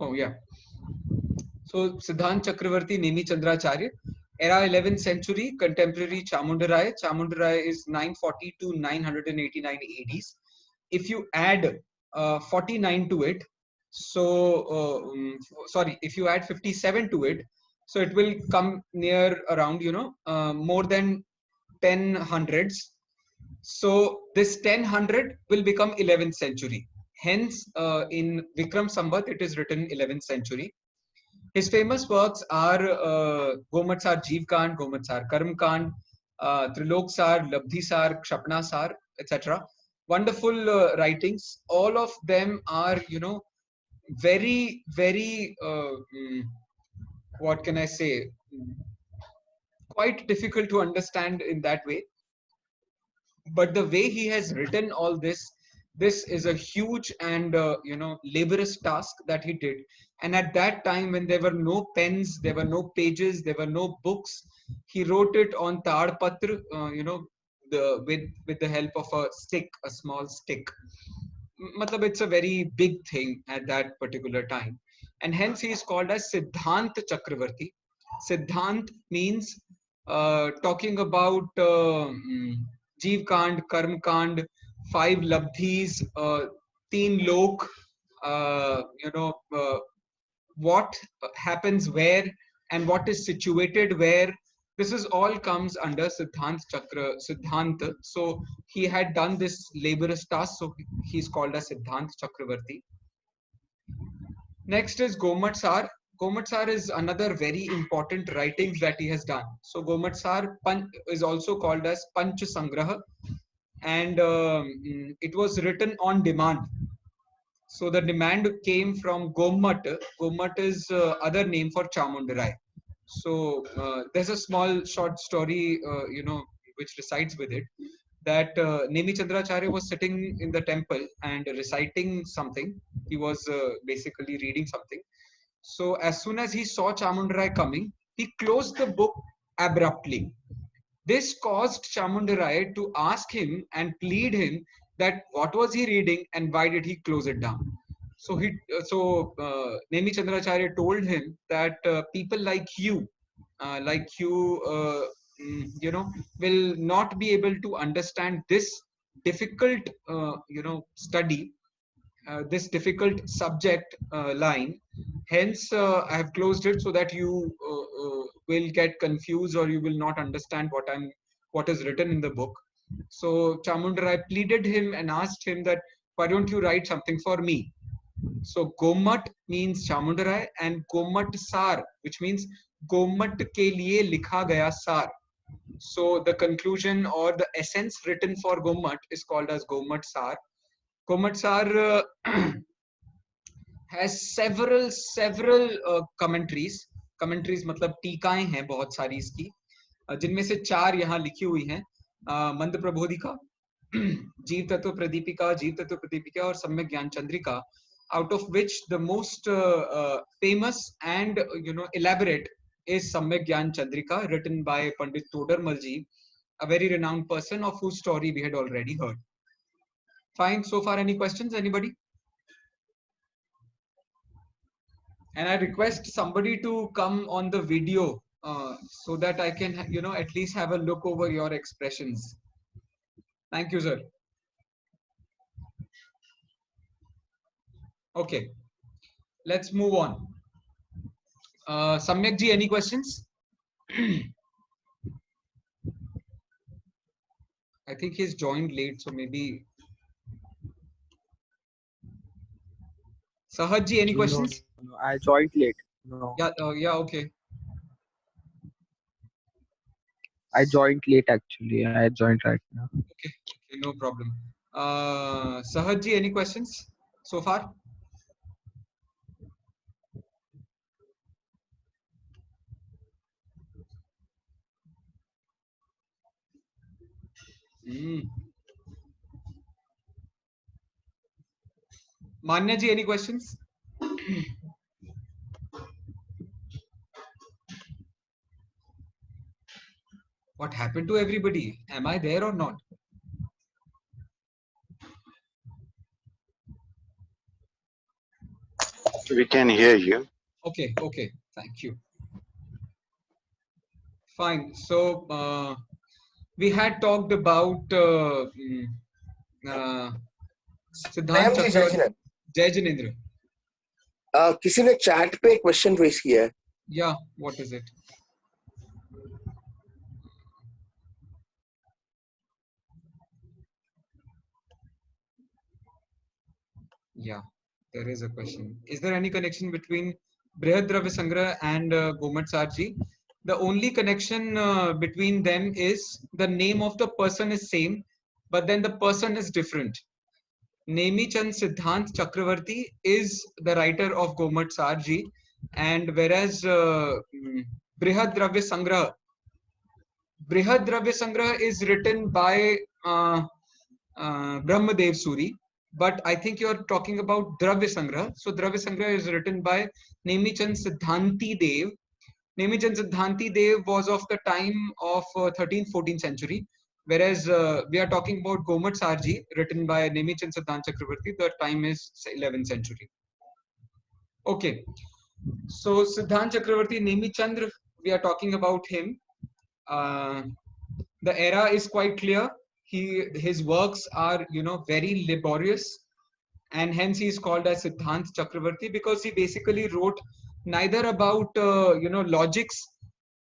Oh yeah. So Siddhant Chakravarti, Nemi Chandracharya, era 11th century, contemporary Chamundarai. Chamundarai is 940 to 989 ADs. If you add 49 to it, sorry, if you add 57 to it, so it will come near around, more than 10 hundreds. So this 1000 will become 11th century. Hence, in Vikram Sambat, it is written 11th century. His famous works are Gomatsar Jeev Kand, Gomatsar Karm Kand, Trilok Sar, Labdhi Sar, Kshapna Sar, etc. Wonderful writings. All of them are, very, very, what can I say, quite difficult to understand in that way. But the way he has written all this is a huge and laborious task that he did. And at that time, when there were no pens, there were no pages, there were no books, he wrote it on tar patra, with the help of a stick, a small stick. Matlab, it's a very big thing at that particular time, and hence he is called as Siddhant Chakravarti. Siddhant means talking about Jeev Kand, Karm Kand, five Labdhis, Teen Lok, what happens where and what is situated where. This is all comes under Siddhanta. So he had done this laborious task, so he's called as Siddhant Chakravarti. Next is Gomatsar. Gomatsar is another very important writings that he has done. So Gomatsar is also called as Panch Sangraha, and it was written on demand. So the demand came from Gomat. Gomat is other name for Chamundarai. So there's a small short story, which recites with it, that Nemi Chandracharya was sitting in the temple and reciting something. He was basically reading something. So as soon as he saw Chamundarai coming, he closed the book abruptly. This caused Chamundarai to ask him and plead him that what was he reading and why did he close it down. So Nemi Chandracharya told him that people like you, will not be able to understand this difficult, study, this difficult subject line. Hence, I have closed it so that you will get confused or you will not understand what is written in the book. So Chamundarai pleaded him and asked him that why don't you write something for me? So Gomat means Chamundarai, and Gomat Sar, which means Gomat ke liye likha gaya sar. So the conclusion or the essence written for Gomat is called as Gomat Sar. Gomat Sar has several commentaries मतलब टीकाएं हैं बहुत सारी इसकी, जिनमें से 4 यहाँ लिखी हुई हैं, मंद प्रबोधिका, जीव तत्व प्रदीपिका और सम्यक ज्ञान Chandrika, out of which the most famous and elaborate is Samyak Gyan Chandrika, written by Pandit Todarmal ji, a very renowned person of whose story we had already heard. Fine, so far any questions, anybody? And I request somebody to come on the video so that I can, at least have a look over your expressions. Thank you, sir. Okay, let's move on. Samyak ji, any questions? I think he's joined late, so maybe. Sahaj ji, any questions? No, I joined late. No. Yeah, okay. I joined late actually. I joined right now. Okay, no problem. Sahaj ji, any questions so far? Manya ji, any questions? What happened to everybody? Am I there or not? We can hear you. Okay, okay, thank you. Fine. So we had talked about uh, Siddhant Prem ji जय Chakravarti. Jinendra Jai Jinendra. किसी ने chat पे एक question raise किया है Yeah, what is it? Yeah, there is a question. Is there any connection between Brihad Dravya Sangrah and Gomat Sarji? The only connection between them is the name of the person is same, but then the person is different. Nemi Chand Siddhant Chakravarti is the writer of Gomat Sarji, and whereas Brihad Dravya Sangrah, is written by Brahmadev Suri, but I think you're talking about Dravya Sangrah. So Dravya Sangrah is written by Nemi Chand Siddhanti Dev. Nemi Chand Siddhanti Dev was of the time of 13th, 14th century, whereas we are talking about Gomat Sarji, written by Nemi Chand Siddhant Chakravarti. The time is 11th century. Okay, so Siddhant Chakravarti, Nemi Chandra, we are talking about him. The era is quite clear. His works are very laborious, and hence he is called as Siddhant Chakravarti, because he basically wrote neither about logics,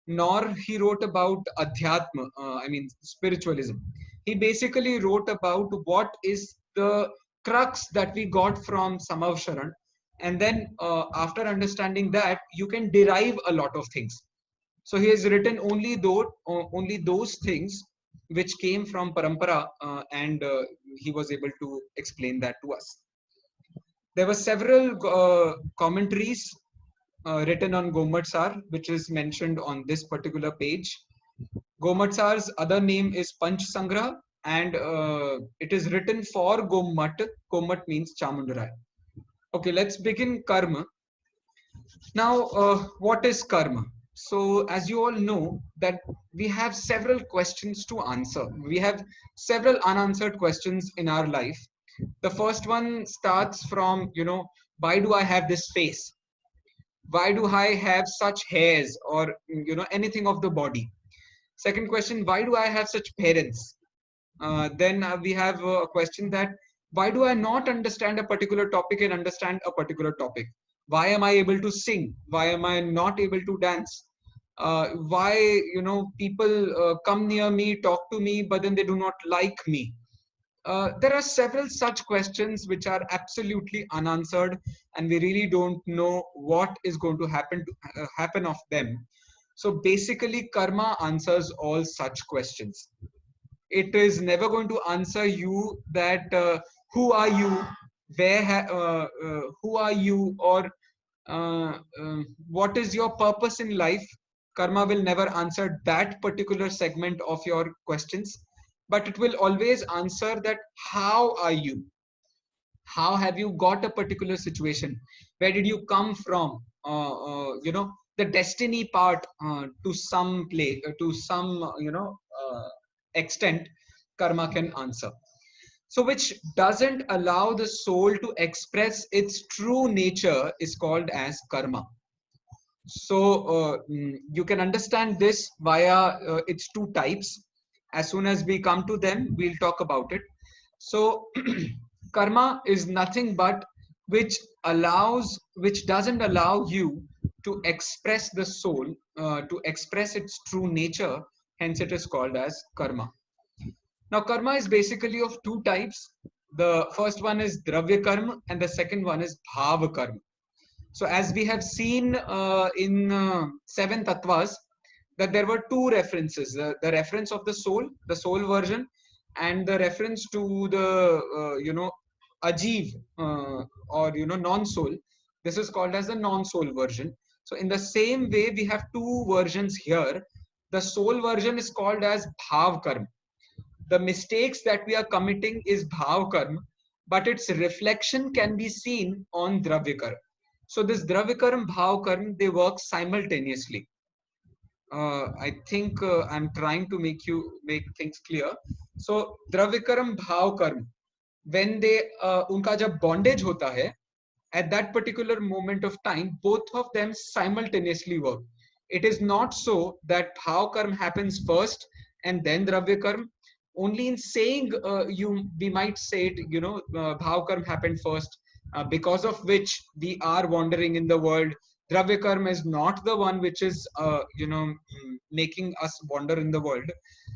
nor he wrote about adhyatma, I mean spiritualism. He basically wrote about what is the crux that we got from Samav Sharan, and then after understanding that, you can derive a lot of things. So he has written only those things which came from parampara, and he was able to explain that to us. There were several commentaries written on Gomatsar, which is mentioned on this particular page. Gomatsar's other name is Panch Sangrah, and it is written for Gomat. Gomat means Chamundarai. Okay, let's begin karma. Now, what is karma? So, as you all know, that we have several questions to answer. We have several unanswered questions in our life. The first one starts from, why do I have this face? Why do I have such hairs, or anything of the body? Second question, why do I have such parents? Then we have a question that, why do I not understand a particular topic and understand a particular topic? Why am I able to sing? Why am I not able to dance? Why people come near me, talk to me, but then they do not like me? There are several such questions which are absolutely unanswered, and we really don't know what is going to happen of them. So basically, karma answers all such questions. It is never going to answer you that who are you, who are you, or what is your purpose in life. Karma will never answer that particular segment of your questions, but it will always answer that how are you, how have you got a particular situation, where did you come from, the destiny part, to some play to some extent. Karma can answer, so which doesn't allow the soul to express its true nature is called as karma. So you can understand this via its two types. As soon as we come to them, we'll talk about it. So karma is nothing but which doesn't allow you to express the soul, to express its true nature. Hence it is called as karma. Now karma is basically of two types. The first one is dravya karma, and the second one is bhava karma. So as we have seen in seven tattvas, that there were two references: the reference of the soul version, and the reference to the ajiv, or non-soul. This is called as the non-soul version. So in the same way, we have two versions here. The soul version is called as bhav karma. The mistakes that we are committing is bhav karma, but its reflection can be seen on dravya karma. So this dravya karma, bhav karma, they work simultaneously. I think I'm trying to make things clear. So dravya karma, bhav karma, when they unka jab bondage hota hai, at that particular moment of time, both of them simultaneously work. It is not so that bhav karma happens first and then dravya karma. Only in saying we might say it, bhav karma happened first, because of which we are wandering in the world. Dravya karma is not the one which is making us wander in the world.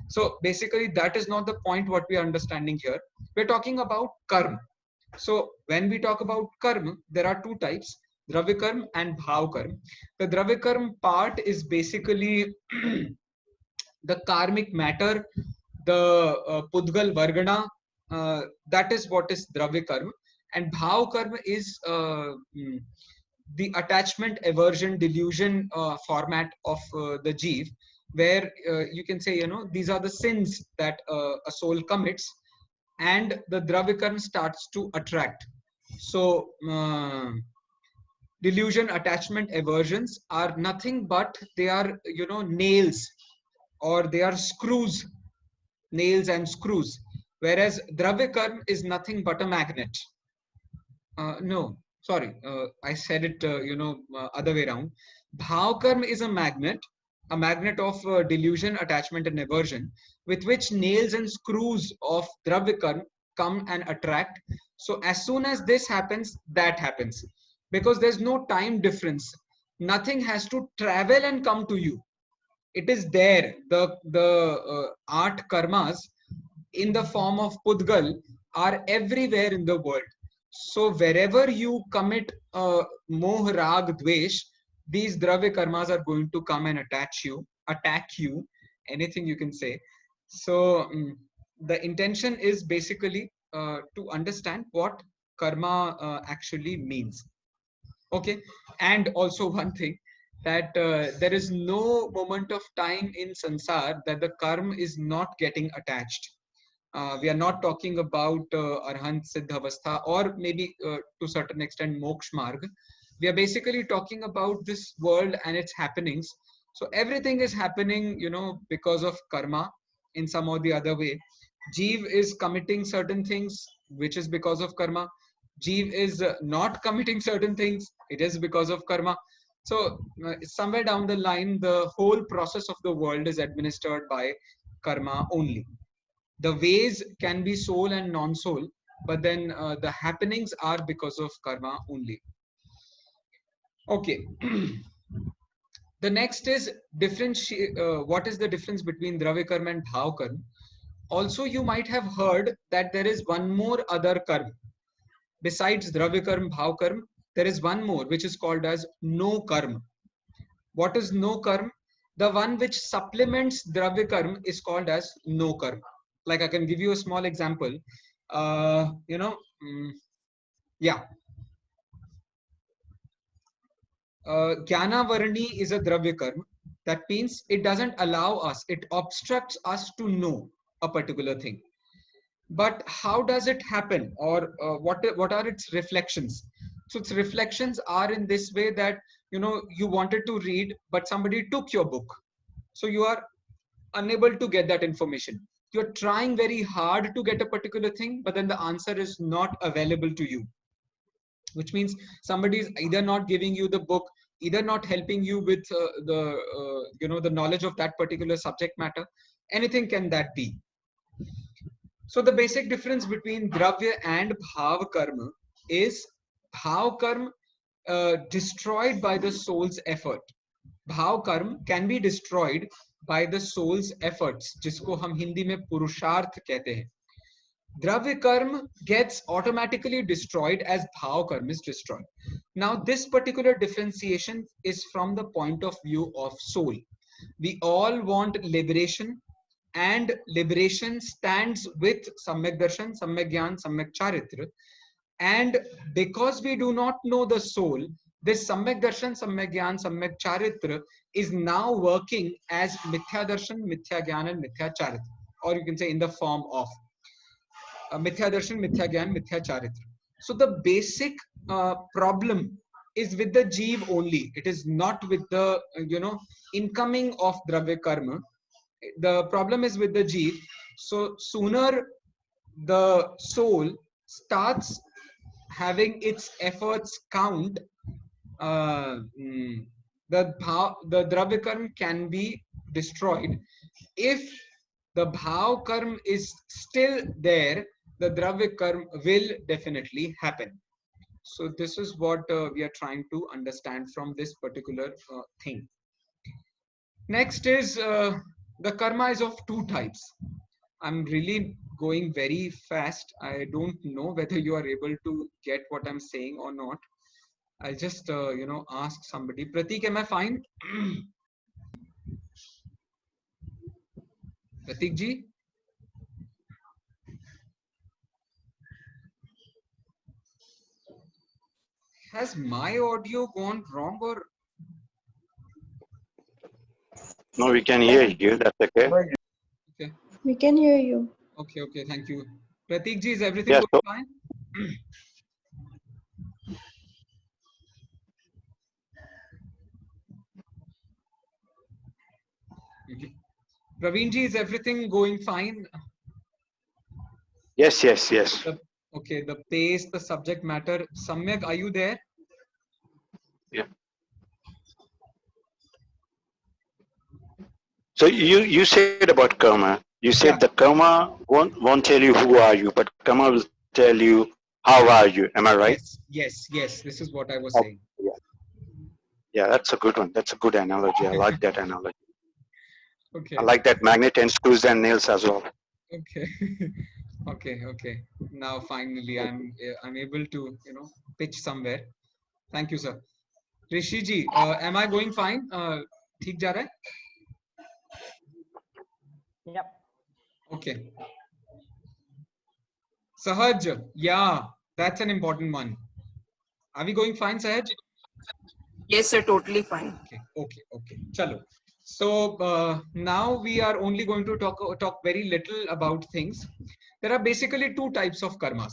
So basically that is not the point what we are understanding here. We're talking about karma. So when we talk about karma, there are two types, dravya karma and bhav karma. The dravya karma part is basically the karmic matter, the Pudgal Vargana, that is what is dravya karma. And bhav karma is the attachment, aversion, delusion format of the jeev, where you can say, these are the sins that a soul commits, and the dravya karma starts to attract. So delusion, attachment, aversions are nothing but they are, nails, or they are screws, nails and screws, whereas dravya karma is nothing but a magnet. No, sorry, I said it, other way around. Bhav karma is a magnet of delusion, attachment, and aversion, with which nails and screws of dravya karma come and attract. So as soon as this happens, that happens, because there's no time difference. Nothing has to travel and come to you. It is there. The art karmas in the form of Pudgal are everywhere in the world. So wherever you commit moh, rag, dvesh, these dravya karmas are going to come and attack you, anything you can say. So the intention is basically to understand what karma actually means. Okay, and also one thing, that there is no moment of time in sansar that the karma is not getting attached. We are not talking about Arhant Siddhavastha, or maybe to a certain extent Moksha Marg. We are basically talking about this world and its happenings. So everything is happening, because of karma in some or the other way. Jeev is committing certain things, which is because of karma. Jeev is not committing certain things, it is because of karma. So somewhere down the line, the whole process of the world is administered by karma only. The ways can be soul and non-soul, but then the happenings are because of karma only. Okay. The next is what is the difference between dravya karma and bhav karma. Also, you might have heard that there is one more other karma. Besides dravya karma, bhav karma, there is one more which is called as no karma. What is no karma? The one which supplements dravya karma is called as no karma. Like I can give you a small example. Yeah. Jnana Varni is a dravya karma. That means it doesn't allow us, it obstructs us to know a particular thing. But how does it happen, or what are its reflections? So its reflections are in this way that, you wanted to read, but somebody took your book. So you are unable to get that information. You're trying very hard to get a particular thing, but then the answer is not available to you, which means somebody is either not giving you the book, either not helping you with the knowledge of that particular subject matter. Anything can that be. So the basic difference between dravya and bhav karma is bhav karma destroyed by the soul's effort. Bhav karma can be destroyed by the soul's efforts, जिसको हम हिंदी में पुरुषार्थ कहते हैं. Dravya karma gets automatically destroyed as bhav karma is destroyed. Now this particular differentiation is from the point of view of soul. We all want liberation, and liberation stands with Samyak Darshan, Samyak Gyan, Samyak Charitra. And because we do not know the soul, this Samyak Darshan, Samyak Gyan, Samyak Charitra is now working as Mithya Darshan, Mithya Gyan, and Mithya Charitra. Or you can say in the form of Mithya Darshan, Mithya Gyan, Mithya Charitra. So the basic problem is with the jeev only. It is not with the, incoming of dravya karma. The problem is with the jeev. So sooner the soul starts having its efforts count, the dravya karma can be destroyed. If the bhav karma is still there, the dravya karma will definitely happen. So this is what we are trying to understand from this particular thing. Next is the karma is of two types. I'm really going very fast. I don't know whether you are able to get what I'm saying or not. I'll just ask somebody. Pratik, am I fine? Pratik ji? Has my audio gone wrong or? No, we can hear you. That's okay. Okay. We can hear you. Okay. Thank you. Pratik ji, is everything Yeah, going so fine? Okay. Praveen ji, is everything going fine? yes. Okay, the pace, the subject matter. Samyak, are you there? Yeah. So you said about karma. You said Yeah. the karma won't tell you who are you, but karma will tell you how are you. Am I right? Yes. This is what I was Oh, saying. yeah. Yeah, that's a good one. That's a good analogy. I like that analogy. I Okay. like that magnet and screws and nails as well. Okay. Okay. Now finally I'm able to pitch somewhere. Thank you, sir. Rishi ji, am I going fine? ठीक जा रहा है? Yep. Okay. Sahaj, yeah, that's an important one. Are we going fine, Sahaj? Yes, sir, totally fine. Okay. Chalo. So now we are only going to talk very little about things. There are basically two types of karmas.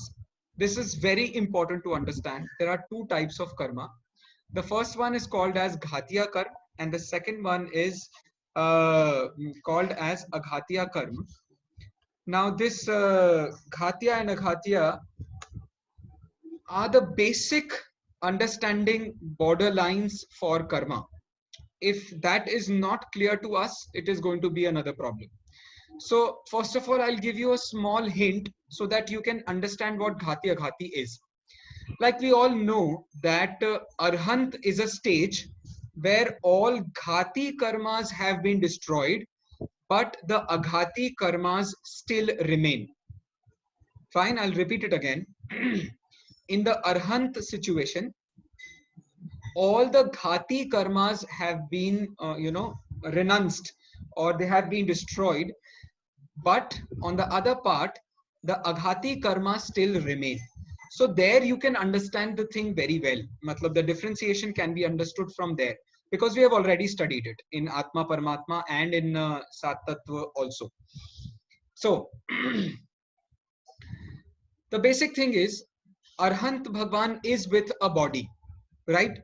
This is very important to understand. There are two types of karma. The first one is called as ghatiya karma, and the second one is called as aghatiya karma. Now this ghatiya and aghatiya are the basic understanding borderlines for karma. If that is not clear to us, it is going to be another problem. So first of all, I'll give you a small hint so that you can understand what ghati aghati is. Like we all know that Arhant is a stage where all ghati karmas have been destroyed, but the aghati karmas still remain. Fine, I'll repeat it again. In the Arhant situation, all the ghati karmas have been renounced, or they have been destroyed, but on the other part the aghati karma still remain. So there you can understand the thing very well. Matlab, the differentiation can be understood from there, because we have already studied it in Atma Paramatma and in Sat Tattva also. So the basic thing is, Arhant Bhagwan is with a body, right?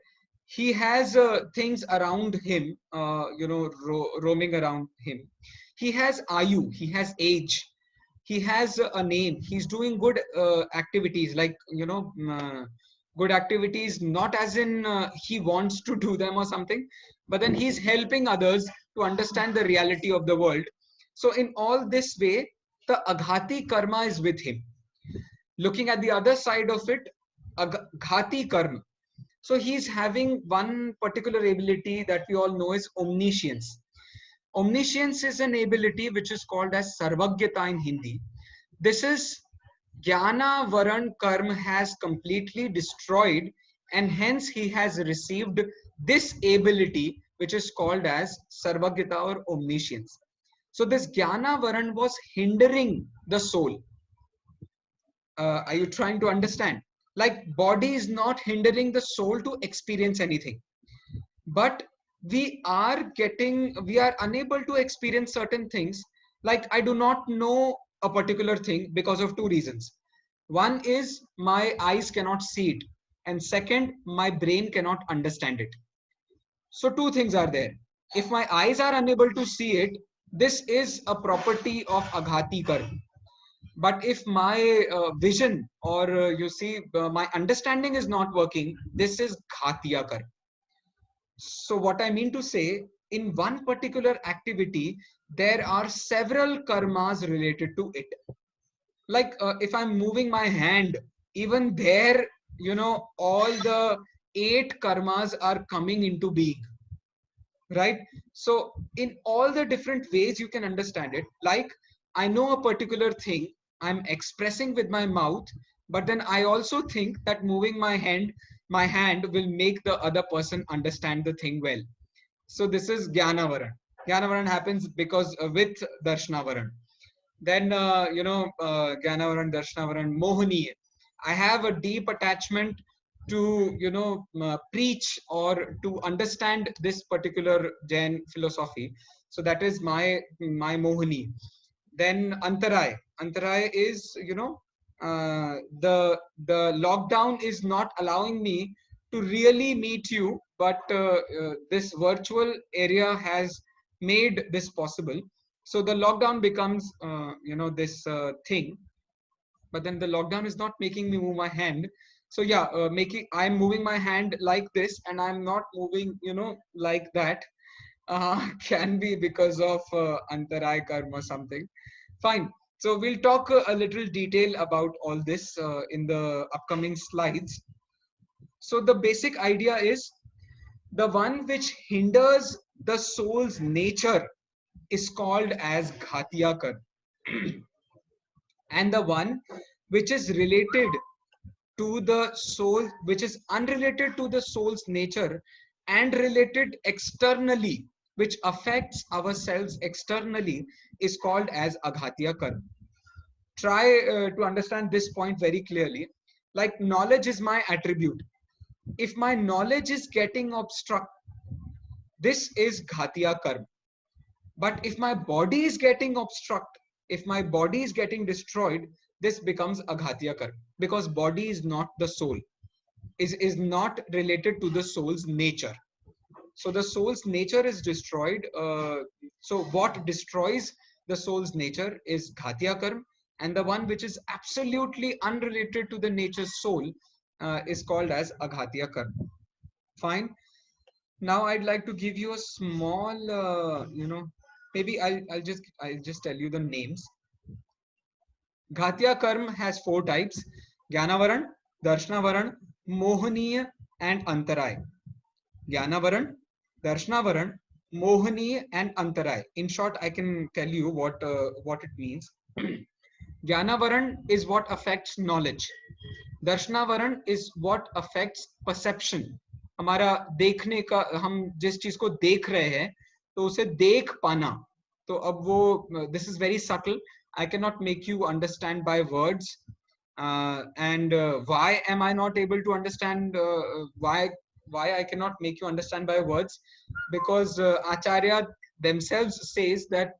He has things around him, roaming around him. He has ayu, he has age, he has a name. He's doing good activities, like good activities, not as in he wants to do them or something, but then he's helping others to understand the reality of the world. So in all this way, the aghati karma is with him. Looking at the other side of it, aghati karma, so he's having one particular ability that we all know is omniscience. Omniscience is an ability which is called as sarvagyata in Hindi. This is Jnana Varan Karma has completely destroyed, and hence he has received this ability which is called as sarvagyata or omniscience. So this Jnana Varan was hindering the soul. Are you trying to understand? Like, body is not hindering the soul to experience anything, but we are unable to experience certain things. Like, I do not know a particular thing because of two reasons. One is my eyes cannot see it, and second, my brain cannot understand it. So two things are there. If my eyes are unable to see it, this is a property of aghati karma. But if my vision or my understanding is not working, this is ghatiya karma. So what I mean to say, in one particular activity, there are several karmas related to it. Like if I'm moving my hand, even there, all the 8 karmas are coming into being, right? So in all the different ways you can understand it, like I know a particular thing, I'm expressing with my mouth, but then I also think that moving my hand will make the other person understand the thing well. So this is Jnanavaran. Jnanavaran happens because with Darshanavaran. Then, Jnanavaran, Darshanavaran, Mohini. I have a deep attachment to, preach or to understand this particular Jain philosophy. So that is my Mohini. Then Antaray. Antaray is, the lockdown is not allowing me to really meet you, but this virtual area has made this possible. So the lockdown becomes, this thing, but then the lockdown is not making me move my hand. So yeah, I'm moving my hand like this, and I'm not moving, like that. Can be because of Antaray karma or something. Fine. So we'll talk a little detail about all this in the upcoming slides. So the basic idea is the one which hinders the soul's nature is called as ghatiya karma. And the one which is related to the soul, which is unrelated to the soul's nature and related externally, which affects ourselves externally, is called as aghatiya karma. Try to understand this point very clearly. Like knowledge is my attribute. If my knowledge is getting obstruct, this is ghatiya karma. But if my body is getting obstruct, if my body is getting destroyed, this becomes aghatiya karma, because body is not the soul, is not related to the soul's nature. So the soul's nature is destroyed. So what destroys the soul's nature is ghatiya karma, and the one which is absolutely unrelated to the nature's soul is called as aghatiya karma. Fine. Now I'd like to give you a small, maybe I'll just tell you the names. Ghatiya karma has 4 types: Jnanavaran, Darshanavaran, Mohaniya, and Antaray. Jnanavaran, Darshanavaran, Mohani, and Antaray. In short, I can tell you what it means. Jnanavaran is what affects knowledge. Darshanavaran is what affects perception. हमारा देखने का, हम जिस चीज को देख रहे हैं तो उसे देख पाना. तो अब वो, this is very subtle. I cannot make you understand by words. And why am I not able to understand? Why I cannot make you understand by words? Because Acharya themselves says that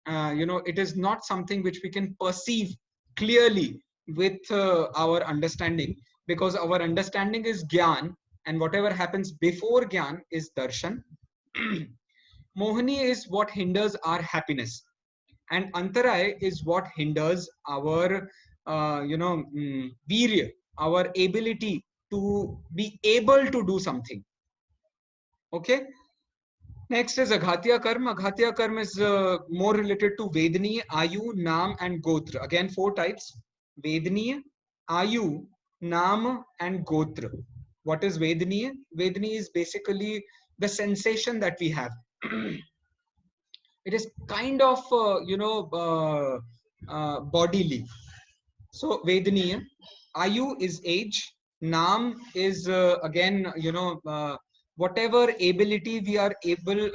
it is not something which we can perceive clearly with our understanding, because our understanding is Gyan, and whatever happens before Gyan is Darshan. Mohani is what hinders our happiness, and Antaray is what hinders our virya, our ability to be able to do something. Okay. Next is aghatiya karma. Aghatiya karma is more related to Vedaniya, Ayu, Nam, and Gotra. Again, 4 types: Vedaniya, Ayu, Nam, and Gotra. What is Vedaniya? Vedaniya is basically the sensation that we have. It is kind of bodily. So Vedaniya. Ayu is age. Nam is again whatever ability we are able,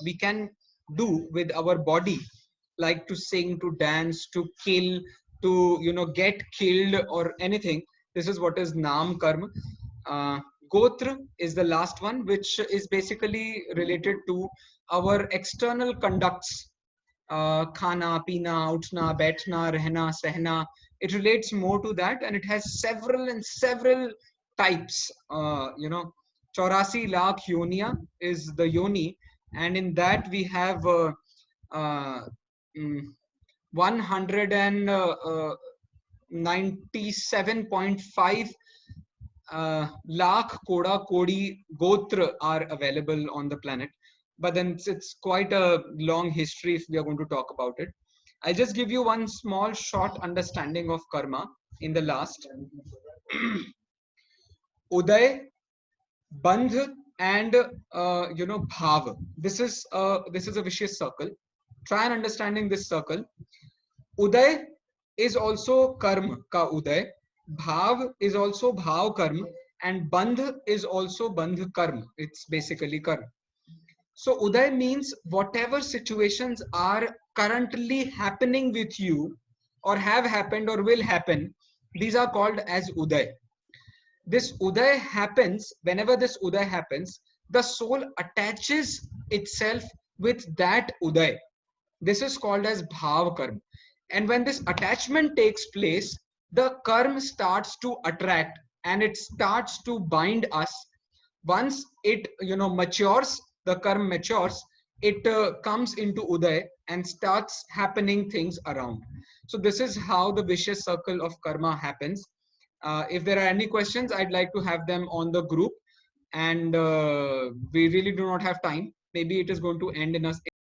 we can do with our body, like to sing, to dance, to kill, to get killed or anything. This is what is Nam karma. Gotra is the last one, which is basically related to our external conducts. Khana, pina, utna, baithna, rehna, sehna. It relates more to that, and it has several types. 84 lakh yoniya is the yoni, and in that we have 197.5 lakh koda kodi gotra are available on the planet. But then it's quite a long history if we are going to talk about it. I'll just give you one small short understanding of karma in the last. Uday, Bandh, and Bhav. This is a vicious circle. Try and understanding this circle. Uday is also karma ka uday. Bhav is also bhav karma, and Bandh is also bandh karma. It's basically karma. So uday means whatever situations are currently happening with you, or have happened or will happen, these are called as uday. This uday happens. Whenever this uday happens, the soul attaches itself with that uday. This is called as bhav karma. And when this attachment takes place, the karma starts to attract and it starts to bind us. Once it matures, the karma matures, it comes into uday and starts happening things around. So this is how the vicious circle of karma happens. If there are any questions, I'd like to have them on the group. And we really do not have time. Maybe it is going to end in